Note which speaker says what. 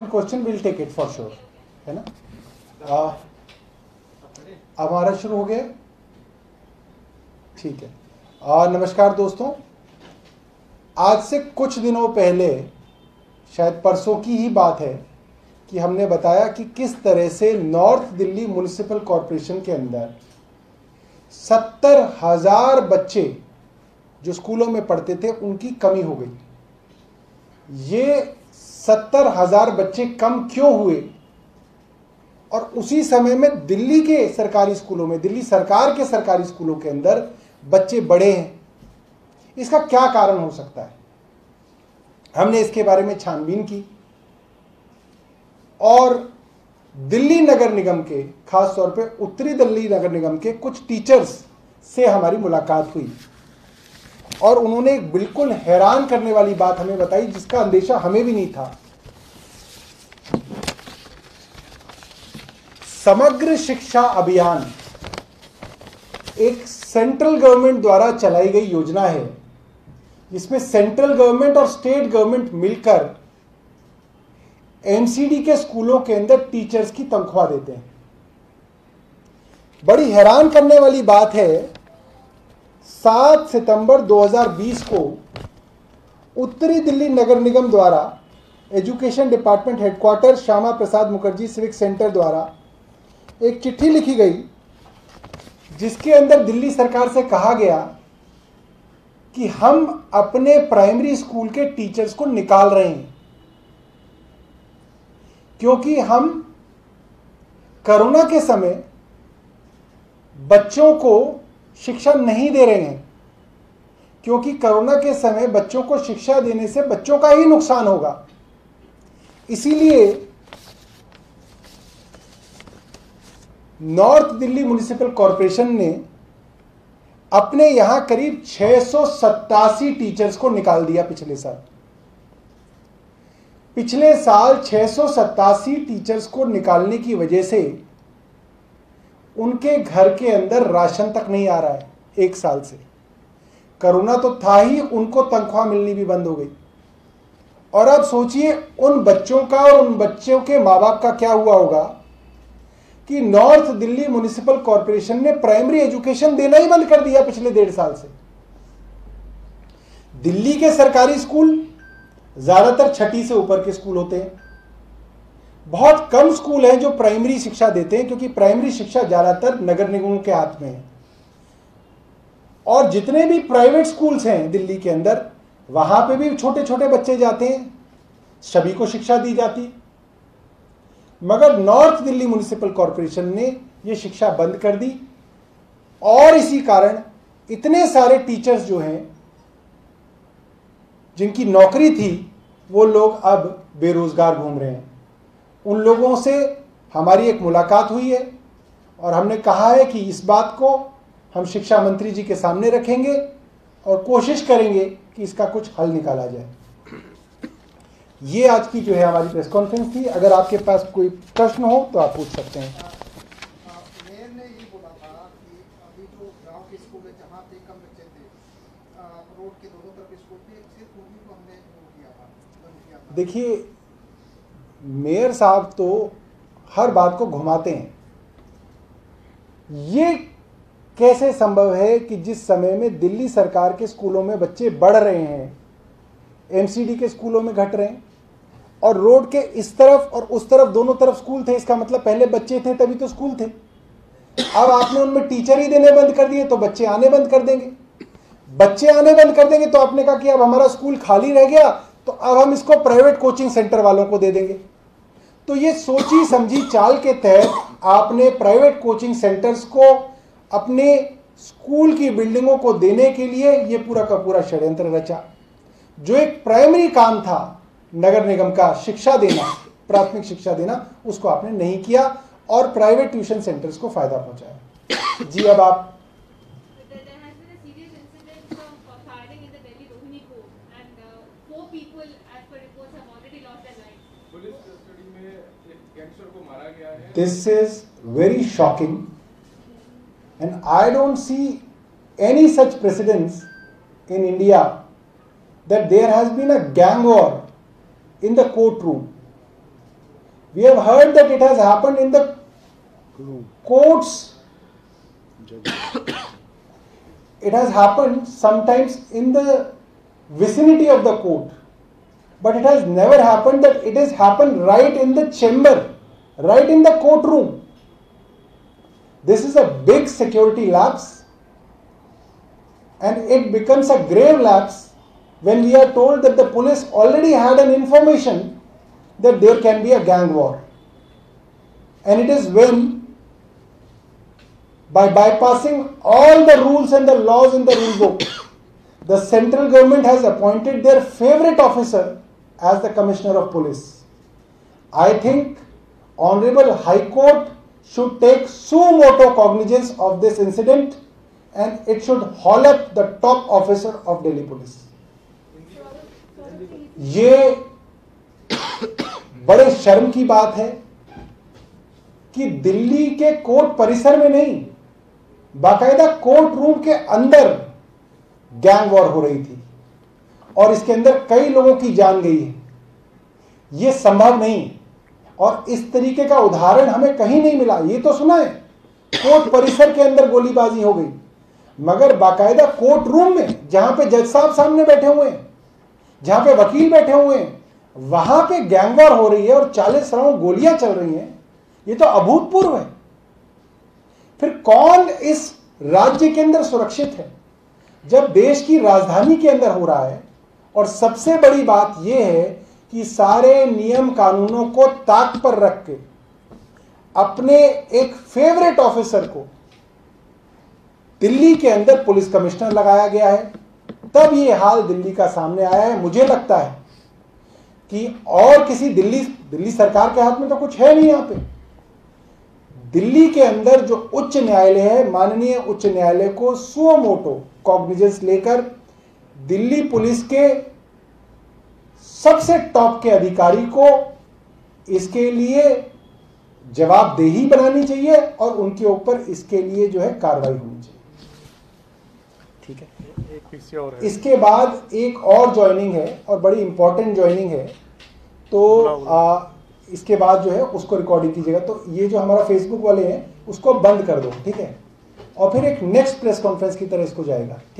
Speaker 1: Question will take it for sure, है ना। हमारा शुरू हो गया, ठीक है। नमस्कार दोस्तों, आज से कुछ दिनों पहले, शायद परसों की ही बात है, कि हमने बताया कि किस तरह से नॉर्थ दिल्ली म्युनिसिपल कॉरपोरेशन के अंदर 70,000 बच्चे जो स्कूलों में पढ़ते थे उनकी कमी हो गई। ये 70,000 बच्चे कम क्यों हुए और उसी समय में दिल्ली के सरकारी स्कूलों में, दिल्ली सरकार के सरकारी स्कूलों के अंदर बच्चे बढ़े हैं, इसका क्या कारण हो सकता है। हमने इसके बारे में छानबीन की और दिल्ली नगर निगम के, खास तौर पे उत्तरी दिल्ली नगर निगम के कुछ टीचर्स से हमारी मुलाकात हुई और उन्होंने एक बिल्कुल हैरान करने वाली बात हमें बताई, जिसका अंदेशा हमें भी नहीं था। समग्र शिक्षा अभियान एक सेंट्रल गवर्नमेंट द्वारा चलाई गई योजना है, जिसमें सेंट्रल गवर्नमेंट और स्टेट गवर्नमेंट मिलकर एमसीडी के स्कूलों के अंदर टीचर्स की तनख्वाह देते हैं। बड़ी हैरान करने वाली बात है, 7 सितंबर 2020 को उत्तरी दिल्ली नगर निगम द्वारा education department headquarter Shyama Prasad Mukherjee civic centre द्वारा एक चिट्ठी लिखी गई, जिसके अंदर दिल्ली सरकार से कहा गया कि हम अपने प्राइमरी स्कूल के टीचर्स को निकाल रहे हैं, क्योंकि हम कोरोना के समय बच्चों को शिक्षा नहीं दे रहे हैं, क्योंकि कोरोना के समय बच्चों को शिक्षा देने से बच्चों का ही नुकसान होगा। इसीलिए नॉर्थ दिल्ली म्युनिसिपल कॉरपोरेशन ने अपने यहां करीब 687 टीचर्स को निकाल दिया पिछले साल। पिछले साल 687 टीचर्स को निकालने की वजह से उनके घर के अंदर राशन तक नहीं आ रहा है। एक साल से कोरोना तो था ही, उनको तनख्वाह मिलनी भी बंद हो गई। और अब सोचिए उन बच्चों का और उन बच्चों के माँ बाप का क्या हुआ होगा कि नॉर्थ दिल्ली म्युनिसिपल कॉरपोरेशन ने प्राइमरी एजुकेशन देना ही बंद कर दिया पिछले 1.5 साल से। दिल्ली के सरकारी स्कूल ज्यादातर छठी से ऊपर के स्कूल होते हैं। बहुत कम स्कूल हैं जो प्राइमरी शिक्षा देते हैं, क्योंकि प्राइमरी शिक्षा ज्यादातर नगर निगमों के हाथ में है। और जितने भी प्राइवेट स्कूल्स हैं दिल्ली के अंदर, वहां पे भी छोटे छोटे बच्चे जाते हैं, सभी को शिक्षा दी जाती। मगर नॉर्थ दिल्ली म्युनिसिपल कॉरपोरेशन ने यह शिक्षा बंद कर दी और इसी कारण इतने सारे टीचर्स जो हैं, जिनकी नौकरी थी, वो लोग अब बेरोजगार घूम रहे हैं। उन लोगों से हमारी एक मुलाकात हुई है और हमने कहा है कि इस बात को हम शिक्षा मंत्री जी के सामने रखेंगे और कोशिश करेंगे कि इसका कुछ हल निकाला जाए। ये आज की जो है हमारी प्रेस कॉन्फ्रेंस थी। अगर आपके पास कोई प्रश्न हो तो आप पूछ सकते हैं।
Speaker 2: मेयर ने ये बोला था कि अभी जो गांव के स्कूल में जहाँ पे कम बच्चे थे, रोड के दोनों तरफ स्कूल थे, सिर्फ उन्हीं को हमने बंद किया था।
Speaker 1: देखिए, मेयर साहब तो हर बात को घुमाते हैं। ये कैसे संभव है कि जिस समय में दिल्ली सरकार के स्कूलों में बच्चे बढ़ रहे हैं, एमसीडी के स्कूलों में घट रहे हैं, और रोड के इस तरफ और उस तरफ दोनों तरफ स्कूल थे, इसका मतलब पहले बच्चे थे तभी तो स्कूल थे। अब आपने उनमें टीचर ही देने बंद कर दिए तो बच्चे आने बंद कर देंगे। बच्चे आने बंद कर देंगे तो आपने कहा कि अब हमारा स्कूल खाली रह गया, तो अब हम इसको प्राइवेट कोचिंग सेंटर वालों को दे देंगे। तो ये सोची समझी चाल के तहत आपने प्राइवेट कोचिंग सेंटर्स को अपने स्कूल की बिल्डिंगों को देने के लिए ये पूरा का पूरा षड्यंत्र रचा। जो एक प्राइमरी काम था नगर निगम का, शिक्षा देना, प्राथमिक शिक्षा देना, उसको आपने नहीं किया और प्राइवेट ट्यूशन सेंटर्स को फायदा पहुंचाया। जी, अब आप। This is very shocking and I don't see any such precedents in India that there has been a gang war in the courtroom We have heard that it has happened in the courts. It has happened sometimes in the vicinity of the court, but it has never happened that it has happened right in the chamber, right in the courtroom. This is a big security lapse, and it becomes a grave lapse when we are told that the police already had an information that there can be a gang war. And it is when, by bypassing all the rules and the laws in the rule book, the central government has appointed their favorite officer as the Commissioner of Police. I think Honorable High Court should take suo motu cognizance of this incident, and it should haul up the top officer of Delhi Police. ये बड़े शर्म की बात है कि दिल्ली के court परिसर में नहीं, बाकायदा कोर्ट रूम के अंदर गैंग वॉर हो रही थी और इसके अंदर कई लोगों की जान गई है। यह संभव नहीं, और इस तरीके का उदाहरण हमें कहीं नहीं मिला। ये तो सुना है कोर्ट परिसर के अंदर गोलीबाजी हो गई, मगर बाकायदा कोर्ट रूम में, जहां पे जज साहब सामने बैठे हुए हैं, जहां पे वकील बैठे हुए हैं, वहां पे गैंग वॉर हो रही है और 40 राउंड गोलियां चल रही हैं। ये तो अभूतपूर्व है। फिर कौन इस राज्य के अंदर सुरक्षित है जब देश की राजधानी के अंदर हो रहा है? और सबसे बड़ी बात यह है कि सारे नियम कानूनों को ताक पर रख के अपने एक फेवरेट ऑफिसर को दिल्ली के अंदर पुलिस कमिश्नर लगाया गया है। तब ये हाल दिल्ली का सामने आया है। मुझे लगता है कि और किसी दिल्ली सरकार के हाथ में तो कुछ है नहीं। यहां पे दिल्ली के अंदर जो उच्च न्यायालय है, माननीय उच्च न्यायालय को सुओ मोटो कॉग्निजेंस लेकर दिल्ली पुलिस के सबसे टॉप के अधिकारी को इसके लिए जवाबदेही बनानी चाहिए और उनके ऊपर इसके लिए जो है कार्रवाई होनी चाहिए। ठीक है,
Speaker 3: एक पीछे और है।
Speaker 1: इसके बाद एक और ज्वाइनिंग है और बड़ी इंपॉर्टेंट ज्वाइनिंग है, तो इसके बाद जो है उसको रिकॉर्डिंग कीजिएगा। तो ये जो हमारा फेसबुक वाले हैं उसको बंद कर दो, ठीक है, और फिर एक नेक्स्ट प्रेस कॉन्फ्रेंस की तरह इसको जाएगा।